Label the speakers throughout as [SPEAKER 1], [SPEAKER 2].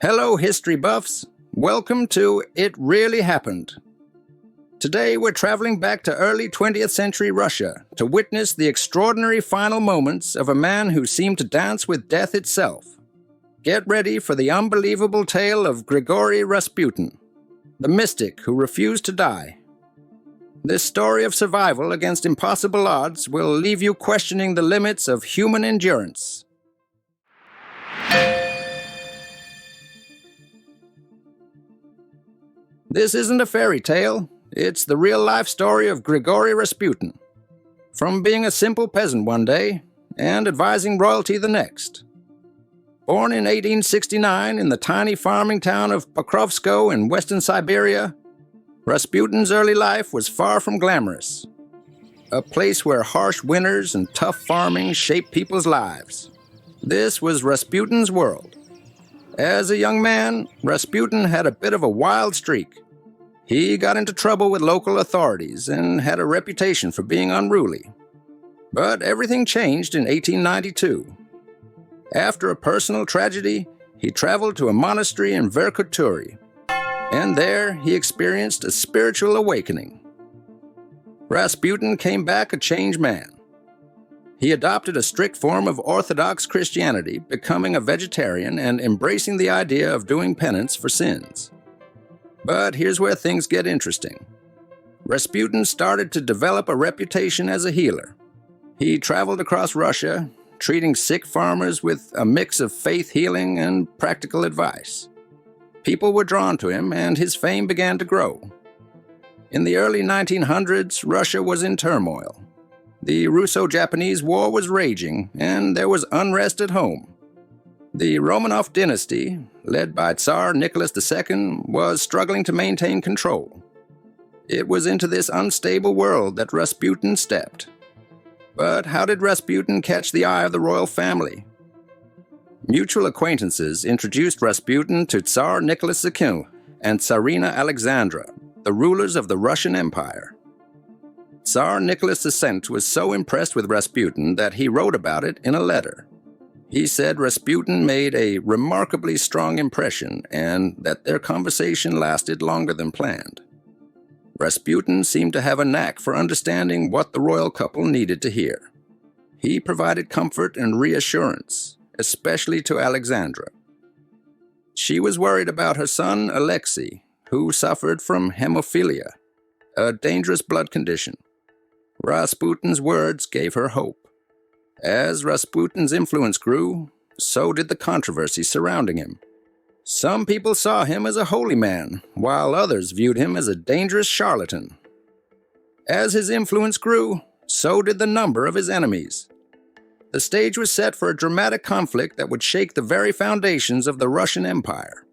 [SPEAKER 1] Hello, history buffs. Welcome to It Really Happened. Today we're traveling back to early 20th century Russia to witness the extraordinary final moments of a man who seemed to dance with death itself. Get ready for the unbelievable tale of Grigori Rasputin, the mystic who refused to die. This story of survival against impossible odds will leave you questioning the limits of human endurance. This isn't a fairy tale, it's the real-life story of Grigori Rasputin. From being a simple peasant one day, and advising royalty the next. Born in 1869 in the tiny farming town of Pokrovskoe in western Siberia, Rasputin's early life was far from glamorous. A place where harsh winters and tough farming shaped people's lives. This was Rasputin's world. As a young man, Rasputin had a bit of a wild streak. He got into trouble with local authorities and had a reputation for being unruly. But everything changed in 1892. After a personal tragedy, he traveled to a monastery in Verkhoturi, and there he experienced a spiritual awakening. Rasputin came back a changed man. He adopted a strict form of Orthodox Christianity, becoming a vegetarian and embracing the idea of doing penance for sins. But here's where things get interesting. Rasputin started to develop a reputation as a healer. He traveled across Russia, treating sick farmers with a mix of faith healing and practical advice. People were drawn to him, and his fame began to grow. In the early 1900s, Russia was in turmoil. The Russo-Japanese War was raging, and there was unrest at home. The Romanov dynasty, led by Tsar Nicholas II, was struggling to maintain control. It was into this unstable world that Rasputin stepped. But how did Rasputin catch the eye of the royal family? Mutual acquaintances introduced Rasputin to Tsar Nicholas II and Tsarina Alexandra, the rulers of the Russian Empire. Tsar Nicholas II was so impressed with Rasputin that he wrote about it in a letter. He said Rasputin made a remarkably strong impression and that their conversation lasted longer than planned. Rasputin seemed to have a knack for understanding what the royal couple needed to hear. He provided comfort and reassurance, especially to Alexandra. She was worried about her son Alexei, who suffered from hemophilia, a dangerous blood condition. Rasputin's words gave her hope. As Rasputin's influence grew, so did the controversy surrounding him. Some people saw him as a holy man, while others viewed him as a dangerous charlatan. As his influence grew, so did the number of his enemies. The stage was set for a dramatic conflict that would shake the very foundations of the Russian Empire.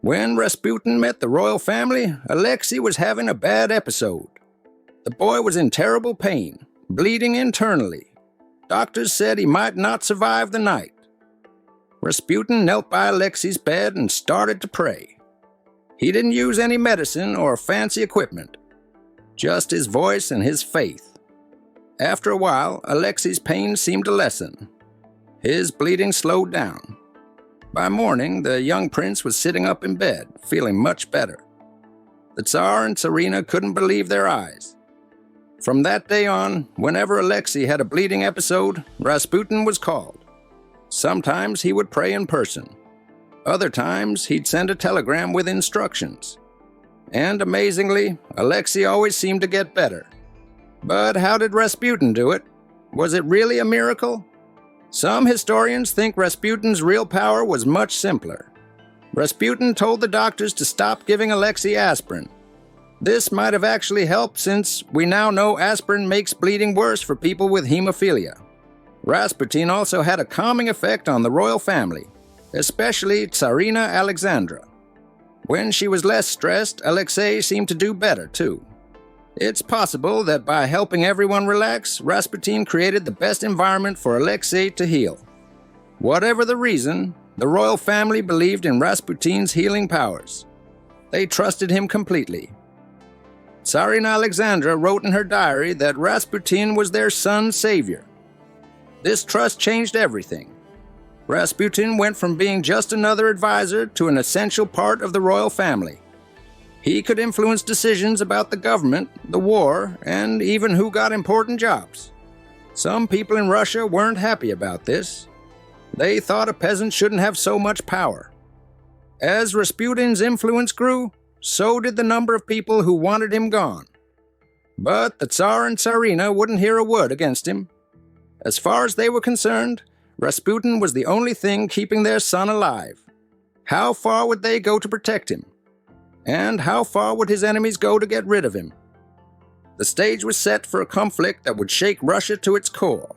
[SPEAKER 1] When Rasputin met the royal family, Alexei was having a bad episode. The boy was in terrible pain, bleeding internally. Doctors said he might not survive the night. Rasputin knelt by Alexei's bed and started to pray. He didn't use any medicine or fancy equipment, just his voice and his faith. After a while, Alexei's pain seemed to lessen. His bleeding slowed down. By morning, the young prince was sitting up in bed, feeling much better. The Tsar and Tsarina couldn't believe their eyes. From that day on, whenever Alexei had a bleeding episode, Rasputin was called. Sometimes he would pray in person. Other times, he'd send a telegram with instructions. And amazingly, Alexei always seemed to get better. But how did Rasputin do it? Was it really a miracle? Some historians think Rasputin's real power was much simpler. Rasputin told the doctors to stop giving Alexei aspirin. This might have actually helped since we now know aspirin makes bleeding worse for people with hemophilia. Rasputin also had a calming effect on the royal family, especially Tsarina Alexandra. When she was less stressed, Alexei seemed to do better too. It's possible that by helping everyone relax, Rasputin created the best environment for Alexei to heal. Whatever the reason, the royal family believed in Rasputin's healing powers. They trusted him completely. Tsarina Alexandra wrote in her diary that Rasputin was their son's savior. This trust changed everything. Rasputin went from being just another advisor to an essential part of the royal family. He could influence decisions about the government, the war, and even who got important jobs. Some people in Russia weren't happy about this. They thought a peasant shouldn't have so much power. As Rasputin's influence grew, so did the number of people who wanted him gone. But the Tsar and Tsarina wouldn't hear a word against him. As far as they were concerned, Rasputin was the only thing keeping their son alive. How far would they go to protect him? And how far would his enemies go to get rid of him? The stage was set for a conflict that would shake Russia to its core.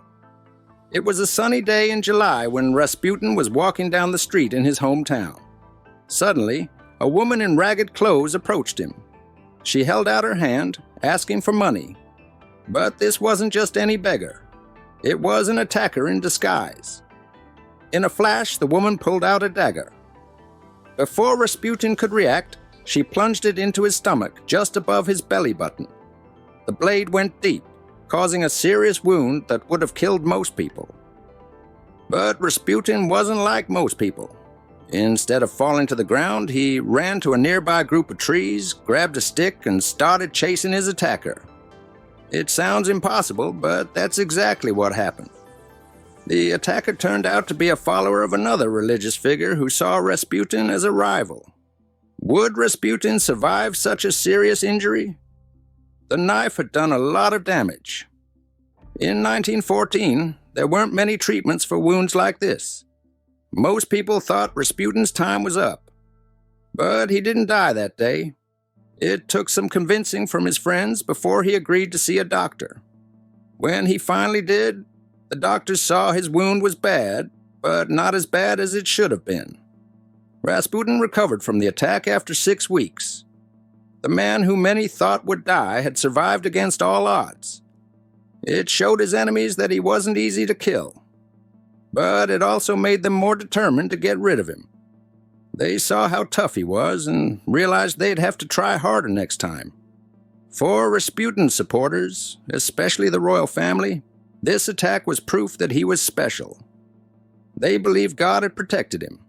[SPEAKER 1] It was a sunny day in July when Rasputin was walking down the street in his hometown. Suddenly, a woman in ragged clothes approached him. She held out her hand, asking for money. But this wasn't just any beggar. It was an attacker in disguise. In a flash, the woman pulled out a dagger. Before Rasputin could react, she plunged it into his stomach, just above his belly button. The blade went deep, causing a serious wound that would have killed most people. But Rasputin wasn't like most people. Instead of falling to the ground, he ran to a nearby group of trees, grabbed a stick, and started chasing his attacker. It sounds impossible, but that's exactly what happened. The attacker turned out to be a follower of another religious figure who saw Rasputin as a rival. Would Rasputin survive such a serious injury? The knife had done a lot of damage. In 1914, there weren't many treatments for wounds like this. Most people thought Rasputin's time was up. But he didn't die that day. It took some convincing from his friends before he agreed to see a doctor. When he finally did, the doctors saw his wound was bad, but not as bad as it should have been. Rasputin recovered from the attack after 6 weeks. The man who many thought would die had survived against all odds. It showed his enemies that he wasn't easy to kill. But it also made them more determined to get rid of him. They saw how tough he was and realized they'd have to try harder next time. For Rasputin's supporters, especially the royal family, this attack was proof that he was special. They believed God had protected him.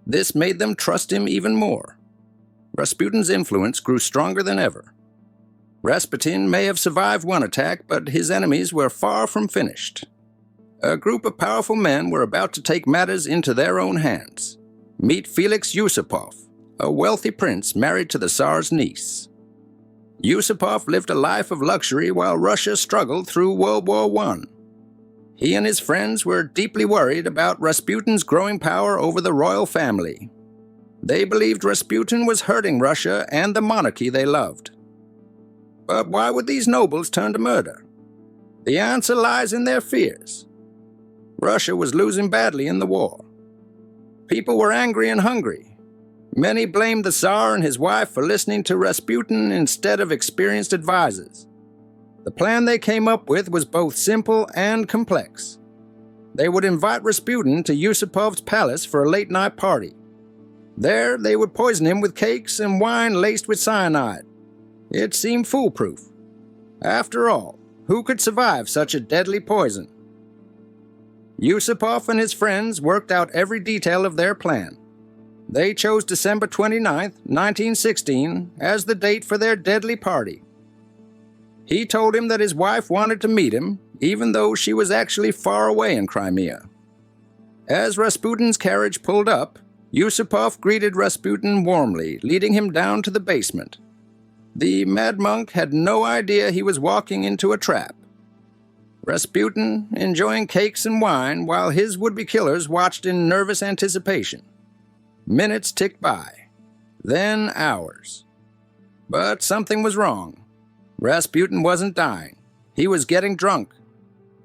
[SPEAKER 1] This made them trust him even more. Rasputin's influence grew stronger than ever. Rasputin may have survived one attack, but his enemies were far from finished. A group of powerful men were about to take matters into their own hands. Meet Felix Yusupov, a wealthy prince married to the Tsar's niece. Yusupov lived a life of luxury while Russia struggled through World War I. He and his friends were deeply worried about Rasputin's growing power over the royal family. They believed Rasputin was hurting Russia and the monarchy they loved. But why would these nobles turn to murder? The answer lies in their fears. Russia was losing badly in the war. People were angry and hungry. Many blamed the Tsar and his wife for listening to Rasputin instead of experienced advisors. The plan they came up with was both simple and complex. They would invite Rasputin to Yusupov's palace for a late-night party. There, they would poison him with cakes and wine laced with cyanide. It seemed foolproof. After all, who could survive such a deadly poison? Yusupov and his friends worked out every detail of their plan. They chose December 29, 1916, as the date for their deadly party. He told him that his wife wanted to meet him, even though she was actually far away in Crimea. As Rasputin's carriage pulled up, Yusupov greeted Rasputin warmly, leading him down to the basement. The mad monk had no idea he was walking into a trap. Rasputin enjoying cakes and wine while his would-be killers watched in nervous anticipation. Minutes ticked by, then hours. But something was wrong. Rasputin wasn't dying. He was getting drunk.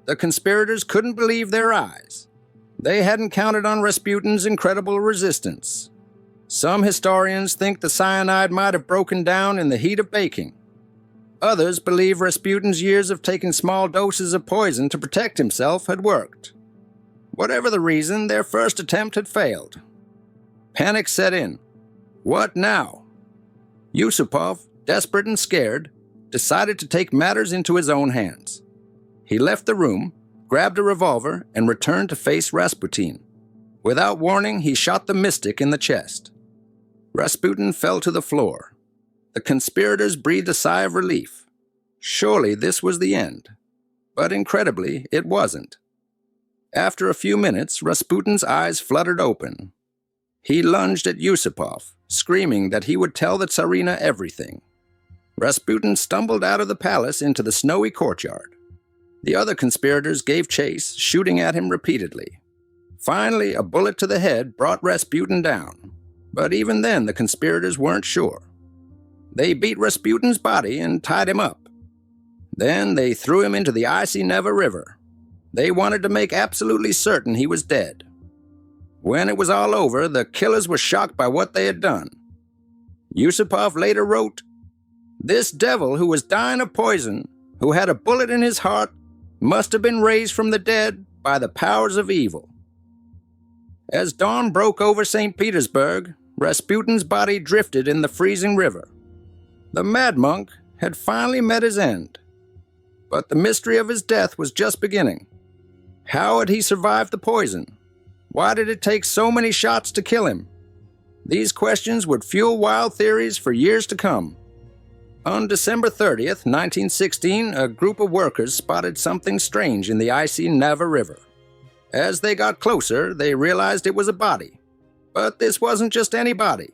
[SPEAKER 1] The conspirators couldn't believe their eyes. They hadn't counted on Rasputin's incredible resistance. Some historians think the cyanide might have broken down in the heat of baking. Others believe Rasputin's years of taking small doses of poison to protect himself had worked. Whatever the reason, their first attempt had failed. Panic set in. What now? Yusupov, desperate and scared, decided to take matters into his own hands. He left the room, grabbed a revolver, and returned to face Rasputin. Without warning, he shot the mystic in the chest. Rasputin fell to the floor. The conspirators breathed a sigh of relief. Surely this was the end. But incredibly, it wasn't. After a few minutes, Rasputin's eyes fluttered open. He lunged at Yusupov, screaming that he would tell the Tsarina everything. Rasputin stumbled out of the palace into the snowy courtyard. The other conspirators gave chase, shooting at him repeatedly. Finally, a bullet to the head brought Rasputin down. But even then, the conspirators weren't sure. They beat Rasputin's body and tied him up. Then they threw him into the icy Neva River. They wanted to make absolutely certain he was dead. When it was all over, the killers were shocked by what they had done. Yusupov later wrote, "This devil who was dying of poison, who had a bullet in his heart, must have been raised from the dead by the powers of evil." As dawn broke over St. Petersburg, Rasputin's body drifted in the freezing river. The mad monk had finally met his end. But the mystery of his death was just beginning. How had he survived the poison? Why did it take so many shots to kill him? These questions would fuel wild theories for years to come. On December 30th, 1916, a group of workers spotted something strange in the icy Neva River. As they got closer, they realized it was a body. But this wasn't just any body.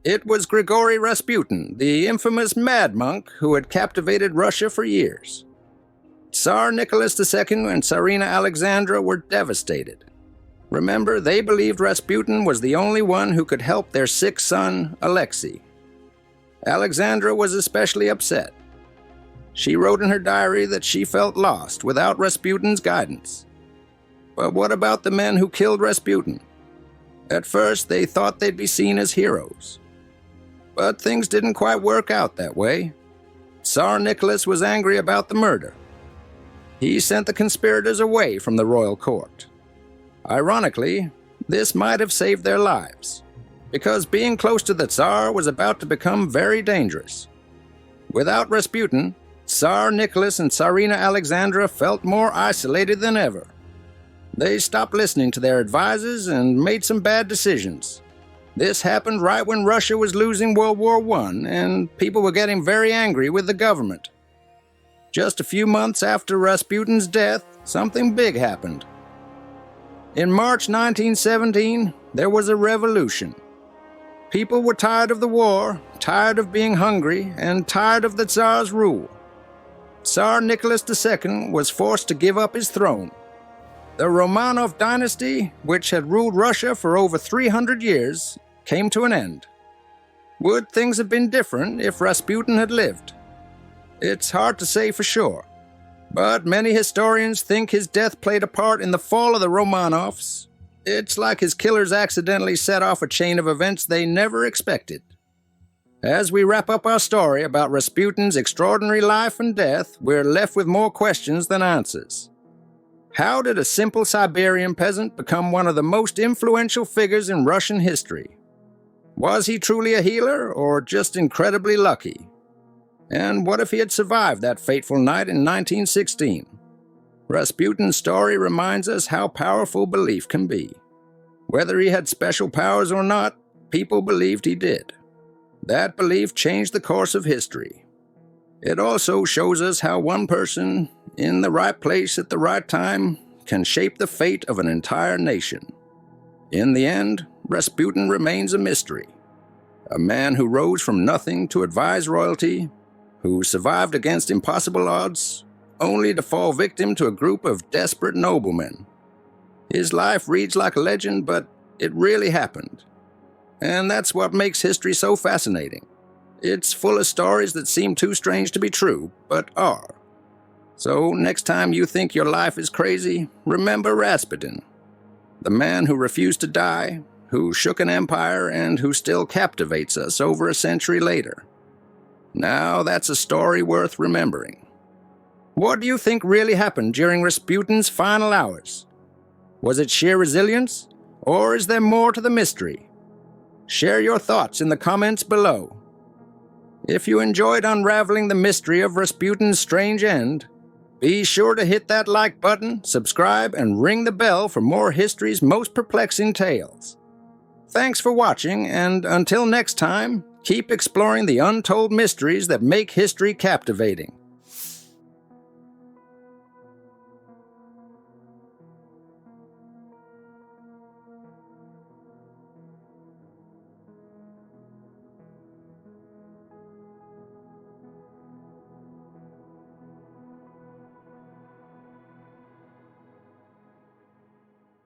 [SPEAKER 1] It was Grigori Rasputin, the infamous mad monk who had captivated Russia for years. Tsar Nicholas II and Tsarina Alexandra were devastated. Remember, they believed Rasputin was the only one who could help their sick son, Alexei. Alexandra was especially upset. She wrote in her diary that she felt lost without Rasputin's guidance. But what about the men who killed Rasputin? At first, they thought they'd be seen as heroes. But things didn't quite work out that way. Tsar Nicholas was angry about the murder. He sent the conspirators away from the royal court. Ironically, this might have saved their lives, because being close to the Tsar was about to become very dangerous. Without Rasputin, Tsar Nicholas and Tsarina Alexandra felt more isolated than ever. They stopped listening to their advisors and made some bad decisions. This happened right when Russia was losing World War I, and people were getting very angry with the government. Just a few months after Rasputin's death, something big happened. In March 1917, there was a revolution. People were tired of the war, tired of being hungry, and tired of the Tsar's rule. Tsar Nicholas II was forced to give up his throne. The Romanov dynasty, which had ruled Russia for over 300 years, came to an end. Would things have been different if Rasputin had lived? It's hard to say for sure, but many historians think his death played a part in the fall of the Romanovs. It's like his killers accidentally set off a chain of events they never expected. As we wrap up our story about Rasputin's extraordinary life and death, we're left with more questions than answers. How did a simple Siberian peasant become one of the most influential figures in Russian history? Was he truly a healer, or just incredibly lucky? And what if he had survived that fateful night in 1916? Rasputin's story reminds us how powerful belief can be. Whether he had special powers or not, people believed he did. That belief changed the course of history. It also shows us how one person, in the right place at the right time, can shape the fate of an entire nation. In the end, Rasputin remains a mystery. A man who rose from nothing to advise royalty, who survived against impossible odds, only to fall victim to a group of desperate noblemen. His life reads like a legend, but it really happened. And that's what makes history so fascinating. It's full of stories that seem too strange to be true, but are. So next time you think your life is crazy, remember Rasputin, the man who refused to die, who shook an empire, and who still captivates us over a century later. Now that's a story worth remembering. What do you think really happened during Rasputin's final hours? Was it sheer resilience, or is there more to the mystery? Share your thoughts in the comments below. If you enjoyed unraveling the mystery of Rasputin's strange end, Be sure to hit that like button, subscribe, and ring the bell for more history's most perplexing tales. Thanks for watching, and until next time, keep exploring the untold mysteries that make history captivating.